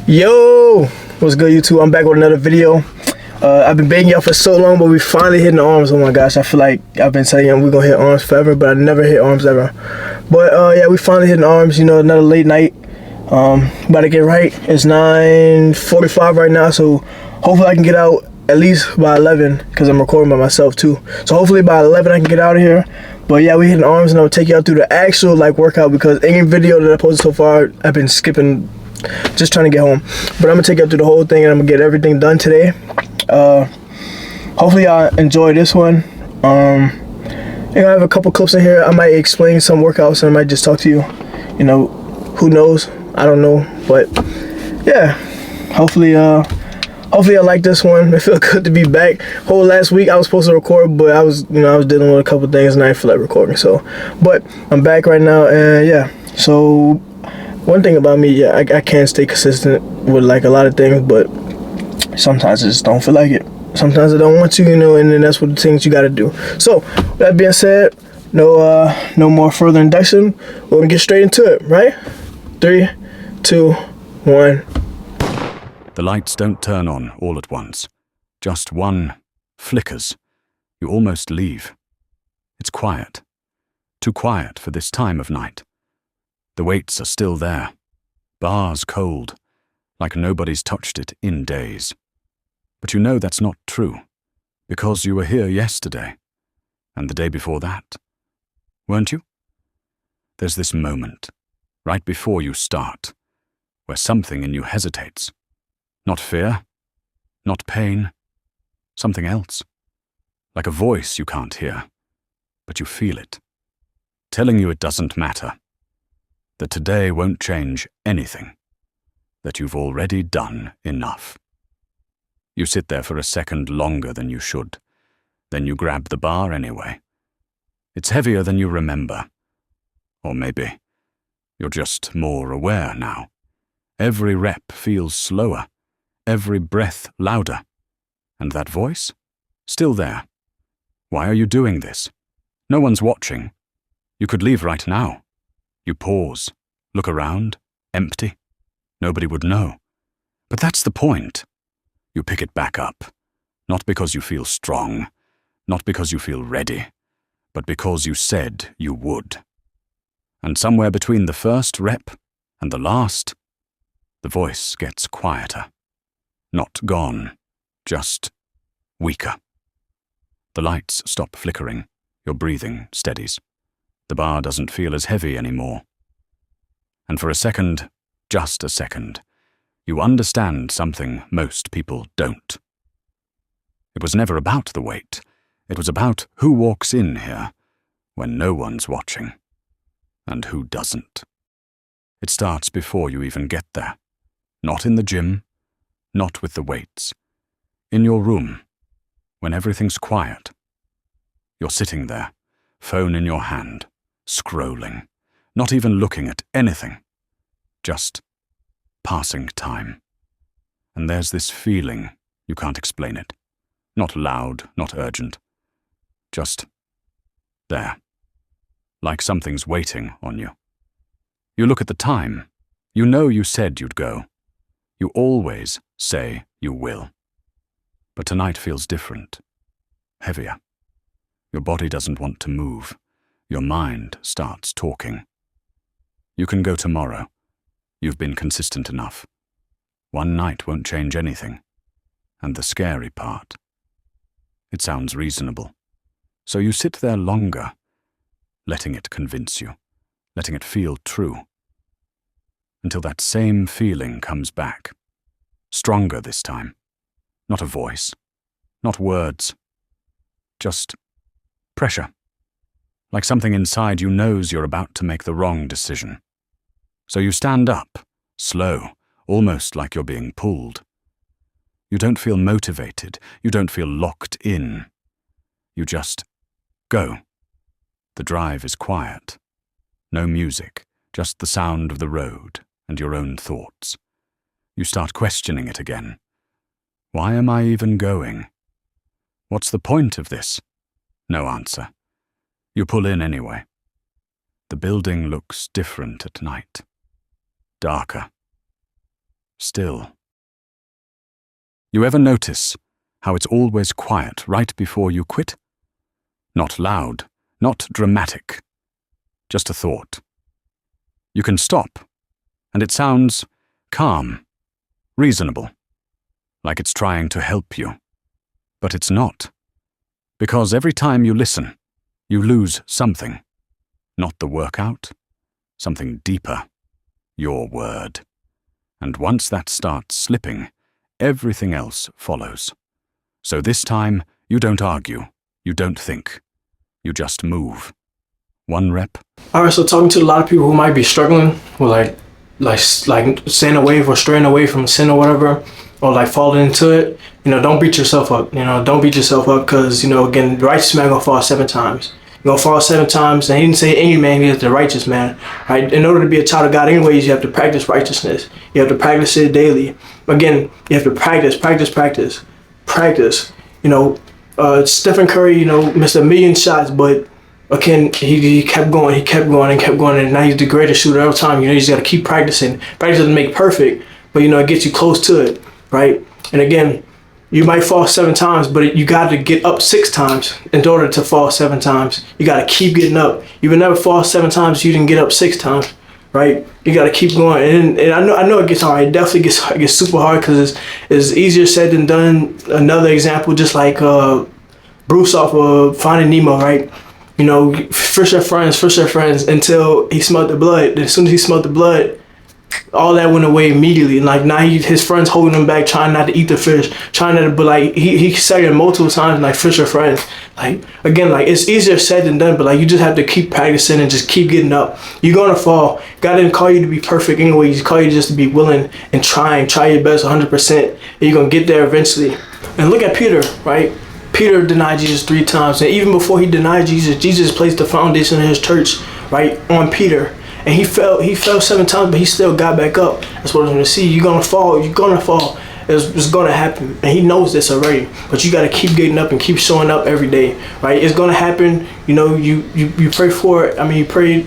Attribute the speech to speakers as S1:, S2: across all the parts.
S1: Yo, what's good, YouTube? I'm back with another video. I've been begging y'all for so long, but we finally hitting the arms. Oh my gosh, I feel like I've been saying we're gonna hit arms forever, but I never hit arms ever. But yeah, we finally hitting arms. You know, another late night. About to get right. It's 9:45 right now, so hopefully I can get out at least by 11 because I'm recording by myself too. So hopefully by 11 I can get out of here. But yeah, we hitting arms, and I'll take y'all through the actual workout because any video that I posted so far, I've been skipping, just trying to get home. But I'm gonna take you through the whole thing, and I'm gonna get everything done today. Hopefully y'all enjoy this one. I have a couple clips in here. I might explain some workouts, and I might just talk to you. You know, who knows? I don't know, but yeah. Hopefully I like this one. It feels good to be back. Whole last week I was supposed to record, but I was dealing with a couple things, and I didn't feel like recording. So, but I'm back right now, and yeah. So one thing about me, yeah, I can't stay consistent with a lot of things, but sometimes I just don't feel like it. Sometimes I don't want to, and then that's what the things you gotta do. So, with that being said, no more further induction. We're gonna get straight into it, right? 3, 2, 1.
S2: The lights don't turn on all at once. Just one flickers. You almost leave. It's quiet. Too quiet for this time of night. The weights are still there. Bars cold, like nobody's touched it in days. But you know that's not true, because you were here yesterday, and the day before that. Weren't you? There's this moment, right before you start, where something in you hesitates. Not fear, not pain, something else. Like a voice you can't hear, but you feel it, telling you it doesn't matter, that today won't change anything, that you've already done enough. You sit there for a second longer than you should, then you grab the bar anyway. It's heavier than you remember, or maybe you're just more aware now. Every rep feels slower, every breath louder, and that voice? Still there. Why are you doing this? No one's watching. You could leave right now. You pause, look around, empty. Nobody would know. But that's the point. You pick it back up, not because you feel strong, not because you feel ready, but because you said you would. And somewhere between the first rep and the last, the voice gets quieter. Not gone, just weaker. The lights stop flickering, your breathing steadies. The bar doesn't feel as heavy anymore. And for a second, just a second, you understand something most people don't. It was never about the weight. It was about who walks in here when no one's watching, and who doesn't. It starts before you even get there. Not in the gym, not with the weights. In your room, when everything's quiet. You're sitting there, phone in your hand, scrolling, not even looking at anything, just passing time. And there's this feeling, you can't explain it. Not loud, not urgent. Just there. Like something's waiting on you. You look at the time. You know you said you'd go. You always say you will. But tonight feels different. Heavier. Your body doesn't want to move. Your mind starts talking. You can go tomorrow. You've been consistent enough. One night won't change anything. And the scary part. It sounds reasonable. So you sit there longer, letting it convince you, letting it feel true. Until that same feeling comes back. Stronger this time. Not a voice. Not words. Just pressure. Like something inside you knows you're about to make the wrong decision. So you stand up, slow, almost like you're being pulled. You don't feel motivated. You don't feel locked in. You just go. The drive is quiet. No music, just the sound of the road and your own thoughts. You start questioning it again. Why am I even going? What's the point of this? No answer. You pull in anyway. The building looks different at night. Darker. still. You ever notice how it's always quiet right before you quit? Not loud, not dramatic, just a thought. You can stop, and it sounds calm, reasonable, like it's trying to help you. But it's not, because every time you listen, you lose something. Not the workout, something deeper, your word. And once that starts slipping, everything else follows. So this time, you don't argue, you don't think, you just move. One rep.
S1: All right, so talking to a lot of people who might be struggling with like staying away or straying away from sin or whatever, or like falling into it, don't beat yourself up. Don't beat yourself up because, again, the righteous man gonna fall 7 times. You're gonna fall 7 times, and he didn't say any man, he is the righteous man, right? In order to be a child of God anyways, you have to practice righteousness. You have to practice it daily. Again, you have to practice. Stephen Curry, missed a million shots, but again, he kept going, and now he's the greatest shooter of all time. You just gotta keep practicing. Practice doesn't make perfect, but it gets you close to it, right? And again, you might fall 7 times, but you got to get up 6 times in order to fall 7 times. You got to keep getting up. You will never fall 7 times if you didn't get up 6 times, right? You got to keep going. And I know it gets hard. It definitely gets hard. It gets super hard because it's easier said than done. Another example, just like Bruce off of Finding Nemo, right? Fish are friends until he smelled the blood. And as soon as he smelled the blood, all that went away immediately. Like now his friends holding him back, trying not to eat the fish, but like he said it multiple times, like fish are friends. Like again, like it's easier said than done, but like you just have to keep practicing and just keep getting up. You're gonna fall. God didn't call you to be perfect anyway. He called you just to be willing and try your best 100%, and you're gonna get there eventually. And look at Peter, right? Peter denied Jesus 3 times, and even before he denied Jesus, Jesus placed the foundation of his church, right, on Peter. And he fell 7 times, but he still got back up. That's what I'm going to see. You're going to fall. It's going to happen. And he knows this already. But you got to keep getting up and keep showing up every day, right? It's going to happen. You pray for it. You pray,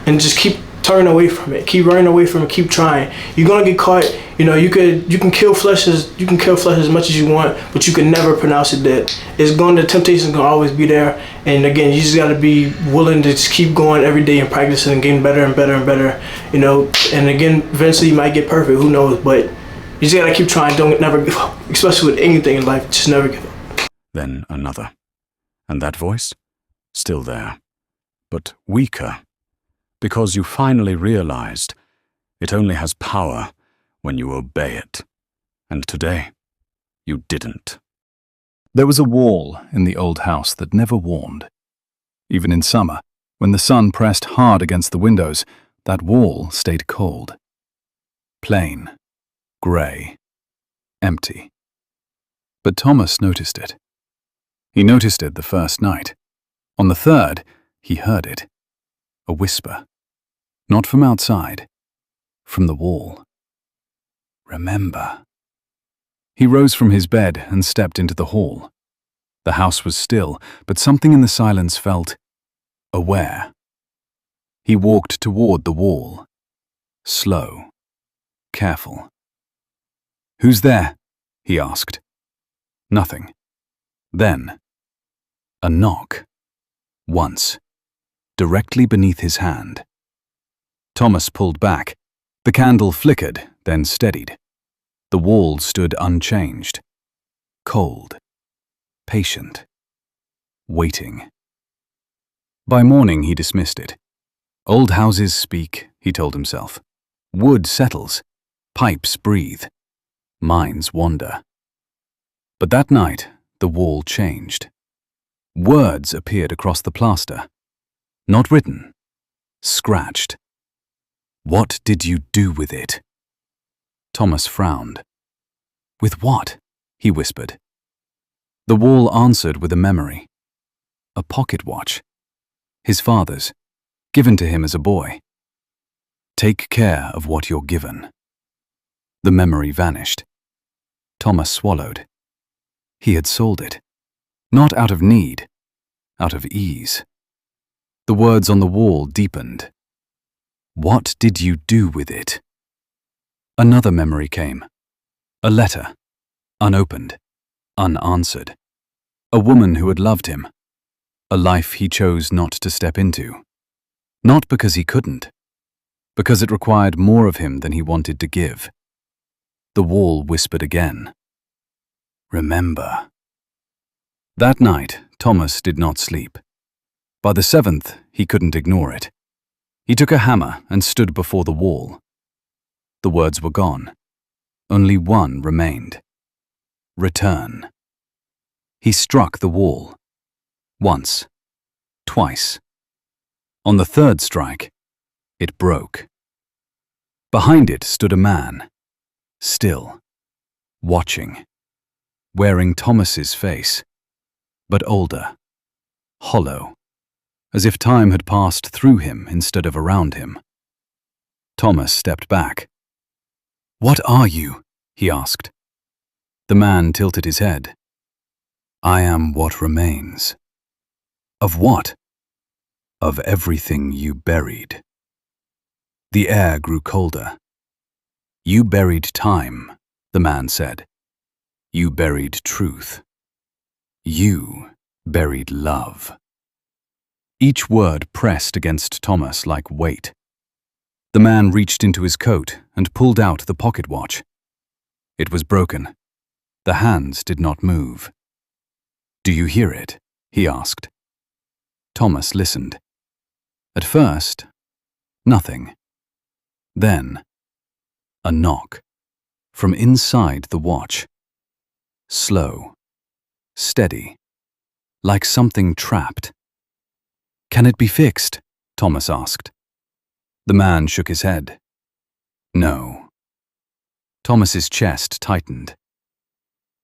S1: and just keep turning away from it. Keep running away from it. Keep trying. You're going to get caught. You can kill flesh as much as you want, but you can never pronounce it dead. The temptation's going to always be there. And again, you just got to be willing to just keep going every day and practicing and getting better and better and better, and again, eventually you might get perfect, who knows, but you just got to keep trying. Don't never give up, especially with anything in life, just never give up.
S2: Then another. And that voice? Still there. But weaker. Because you finally realized it only has power when you obey it. And today, you didn't.
S3: There was a wall in the old house that never warmed. Even in summer, when the sun pressed hard against the windows, that wall stayed cold. Plain, grey, empty. But Thomas noticed it. He noticed it the first night. On the third, he heard it. A whisper. Not from outside, from the wall. Remember. He rose from his bed and stepped into the hall. The house was still, but something in the silence felt aware. He walked toward the wall, slow, careful. "Who's there?" he asked. Nothing. Then, a knock. Once, directly beneath his hand. Thomas pulled back. The candle flickered, then steadied. The wall stood unchanged, cold, patient, waiting. By morning he dismissed it. Old houses speak, he told himself. Wood settles, pipes breathe, minds wander. But that night, the wall changed. Words appeared across the plaster. Not written, scratched. "What did you do with it?" Thomas frowned. "With what?" he whispered. The wall answered with a memory. A pocket watch. His father's, given to him as a boy. "Take care of what you're given." The memory vanished. Thomas swallowed. He had sold it. Not out of need, out of ease. The words on the wall deepened. "What did you do with it?" Another memory came. A letter, unopened, unanswered. A woman who had loved him. A life he chose not to step into. Not because he couldn't, because it required more of him than he wanted to give. The wall whispered again. Remember. That night, Thomas did not sleep. By the 7th, he couldn't ignore it. He took a hammer and stood before the wall. The words were gone. Only one remained. Return. He struck the wall. Once. Twice. On the 3rd strike, it broke. Behind it stood a man, still, watching, wearing Thomas's face, but older, hollow, as if time had passed through him instead of around him. Thomas stepped back. "What are you?" he asked. The man tilted his head. "I am what remains." "Of what?" "Of everything you buried." The air grew colder. "You buried time," the man said. "You buried truth. You buried love." Each word pressed against Thomas like weight. The man reached into his coat and pulled out the pocket watch. It was broken. The hands did not move. "Do you hear it?" he asked. Thomas listened. At first, nothing. Then, a knock from inside the watch. Slow, steady, like something trapped. "Can it be fixed?" Thomas asked. The man shook his head. "No." Thomas's chest tightened.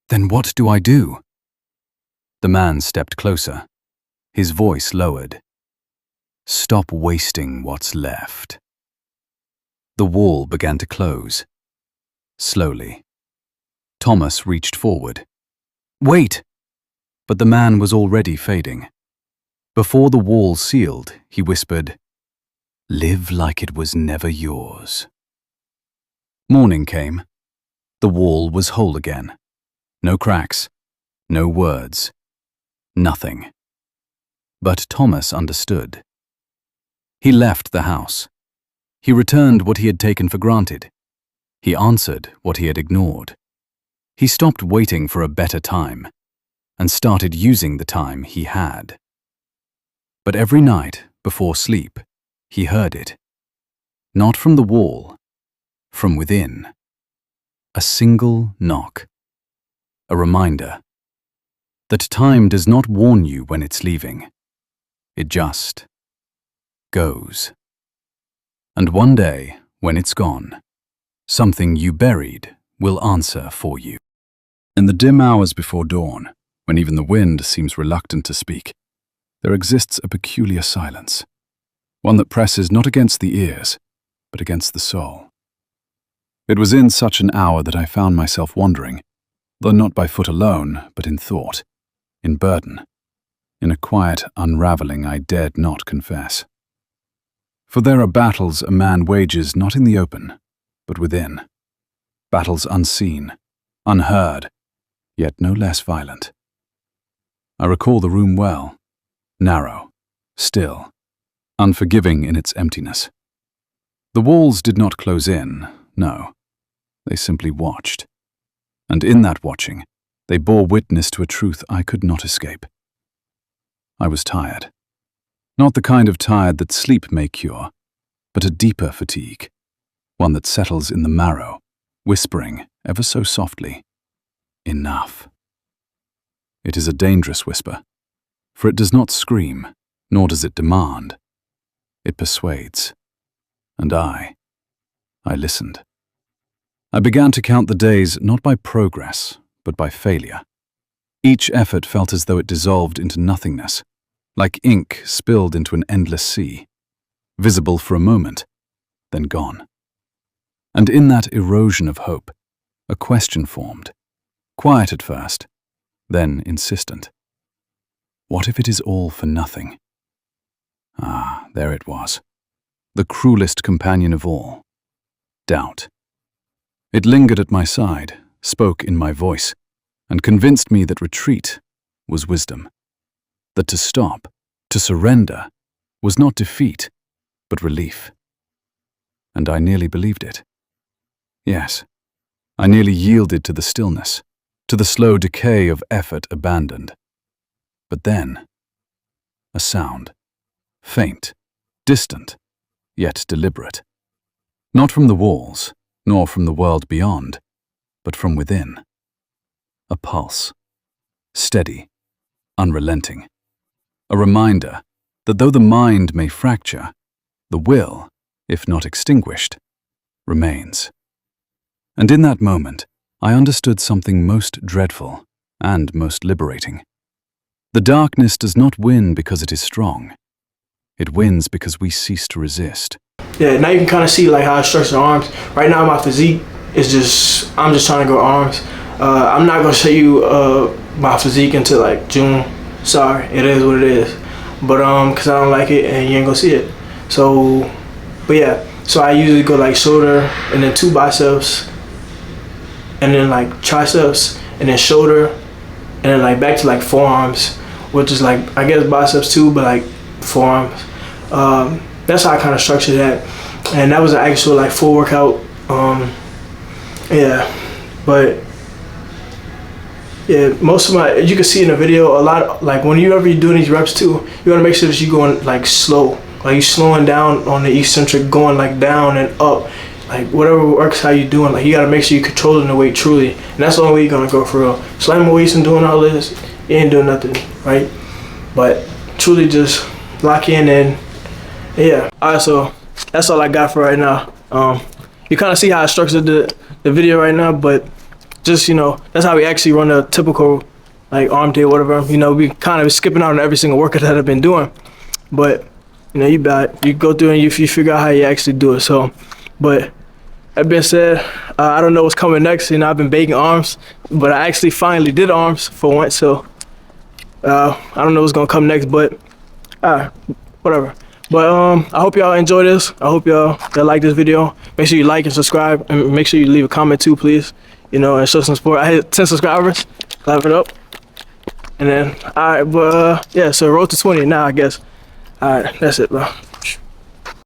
S3: "Then what do I do?" The man stepped closer. His voice lowered. "Stop wasting what's left." The wall began to close. Slowly. Thomas reached forward. "Wait!" But the man was already fading. Before the wall sealed, he whispered, "Live like it was never yours." Morning came. The wall was whole again. No cracks, no words, nothing. But Thomas understood. He left the house. He returned what he had taken for granted. He answered what he had ignored. He stopped waiting for a better time and started using the time he had. But every night, before sleep, he heard it. Not from the wall, from within. A single knock. A reminder that time does not warn you when it's leaving. It just goes. And one day, when it's gone, something you buried will answer for you. In the dim hours before dawn, when even the wind seems reluctant to speak, there exists a peculiar silence, one that presses not against the ears, but against the soul. It was in such an hour that I found myself wandering, though not by foot alone, but in thought, in burden, in a quiet unraveling I dared not confess. For there are battles a man wages not in the open, but within. Battles unseen, unheard, yet no less violent. I recall the room well, narrow, still, unforgiving in its emptiness. The walls did not close in, no. They simply watched. And in that watching, they bore witness to a truth I could not escape. I was tired. Not the kind of tired that sleep may cure, but a deeper fatigue, one that settles in the marrow, whispering ever so softly, "Enough." It is a dangerous whisper, for it does not scream, nor does it demand. It persuades. And I listened. I began to count the days not by progress, but by failure. Each effort felt as though it dissolved into nothingness, like ink spilled into an endless sea, visible for a moment, then gone. And in that erosion of hope, a question formed, quiet at first, then insistent. What if it is all for nothing? Ah, there it was, the cruelest companion of all, doubt. It lingered at my side, spoke in my voice, and convinced me that retreat was wisdom. That to stop, to surrender, was not defeat, but relief. And I nearly believed it. Yes, I nearly yielded to the stillness, to the slow decay of effort abandoned. But then, a sound, faint, distant, yet deliberate. Not from the walls, nor from the world beyond, but from within. A pulse, steady, unrelenting. A reminder that though the mind may fracture, the will, if not extinguished, remains. And in that moment, I understood something most dreadful and most liberating. The darkness does not win because it is strong. It wins because we cease to resist.
S1: Yeah, now you can kind of see like how I structure the arms. Right now my physique is just, I'm just trying to go arms. I'm not gonna show you my physique until like June. Sorry, it is what it is. But cause I don't like it and you ain't gonna see it. So, but yeah, so I usually go like shoulder and then 2 biceps and then like triceps and then shoulder and then like back to like forearms, which is like, I guess biceps too, but like forearms. That's how I kind of structured that. And that was an actual like full workout. Yeah, but yeah, most of my, you can see in the video, a lot, like whenever you're doing these reps too, you wanna make sure that you're going like slow. Like you're slowing down on the eccentric, going like down and up. Like whatever works, how you doing, like you gotta make sure you're controlling the weight truly. And that's the only way you're gonna go for real. Slamming weights and doing all this, you ain't doing nothing, right? But truly just lock in and yeah. Alright, so that's all I got for right now. You kind of see how I structured the video right now, but just, you know, that's how we actually run a typical like arm day or whatever. You know, we kind of skipping out on every single workout that I've been doing, but you know, you go through and you figure out how you actually do it. So, but that being said, I don't know what's coming next. You know, I've been baking arms, but I actually finally did arms for once. So I don't know what's gonna come next, but whatever. But I hope y'all enjoy this. I hope y'all like this video. Make sure you like and subscribe, and make sure you leave a comment too, please. You know, and show some support. I hit 10 subscribers. Clap it up. And then, all right, but yeah, so road to 20 now, I guess. All right, that's it, bro.